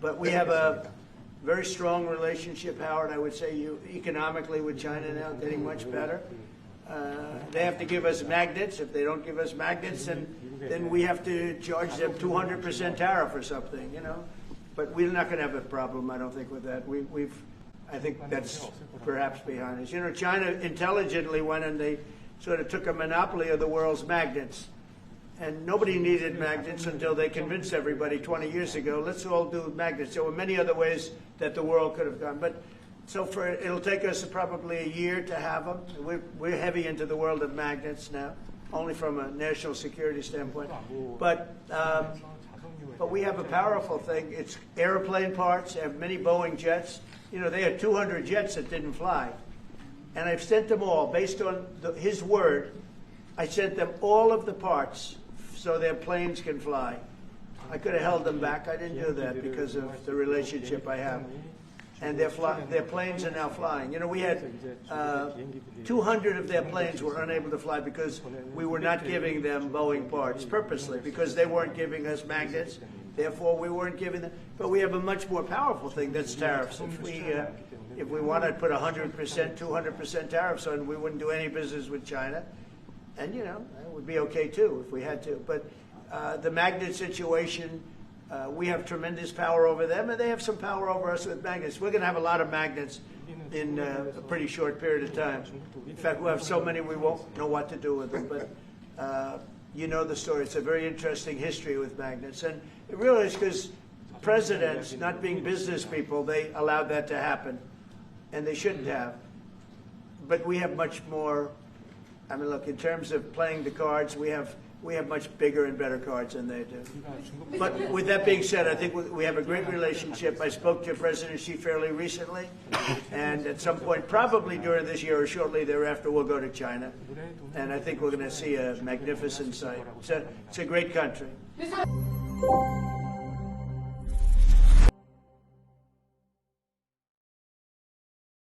But we have a very strong relationship, Howard, I would say, economically with China now, getting much better. They have to give us magnets. If they don't give us magnets, then we have to charge them 200% tariff or something, you know. But we're not going to have a problem, I don't think, with that. I think that's perhaps behind us. You know, China intelligently went and they sort of took a monopoly of the world's magnets. And nobody needed magnets until they convinced everybody 20 years ago, let's all do magnets. There were many other ways that the world could have gone. But so it'll take us probably a year to have them. We're heavy into the world of magnets now, only from a national security standpoint. But we have a powerful thing. It's airplane parts. They have many Boeing jets. You know, they had 200 jets that didn't fly. And I've sent them all, based on his word, I sent them all of the parts so their planes can fly. I could have held them back. I didn't do that because of the relationship I have. And their planes are now flying. You know, we had 200 of their planes were unable to fly because we were not giving them Boeing parts purposely, because they weren't giving us magnets. Therefore, we weren't giving them. But we have a much more powerful thing, that's tariffs. If we wanted to put 100%, 200% tariffs on, we wouldn't do any business with China. And, you know, that would be okay, too, if we had to. But the magnet situation, we have tremendous power over them, and they have some power over us with magnets. We're going to have a lot of magnets in a pretty short period of time. In fact, we'll have so many we won't know what to do with them. But you know the story. It's a very interesting history with magnets. And it really is because presidents, not being business people, they allowed that to happen. And they shouldn't have. But we have much more. I mean, look, in terms of playing the cards, we have much bigger and better cards than they do. But with that being said, I think we have a great relationship. I spoke to President Xi fairly recently, and at some point, probably during this year or shortly thereafter, we'll go to China. And I think we're going to see a magnificent sight. It's a great country.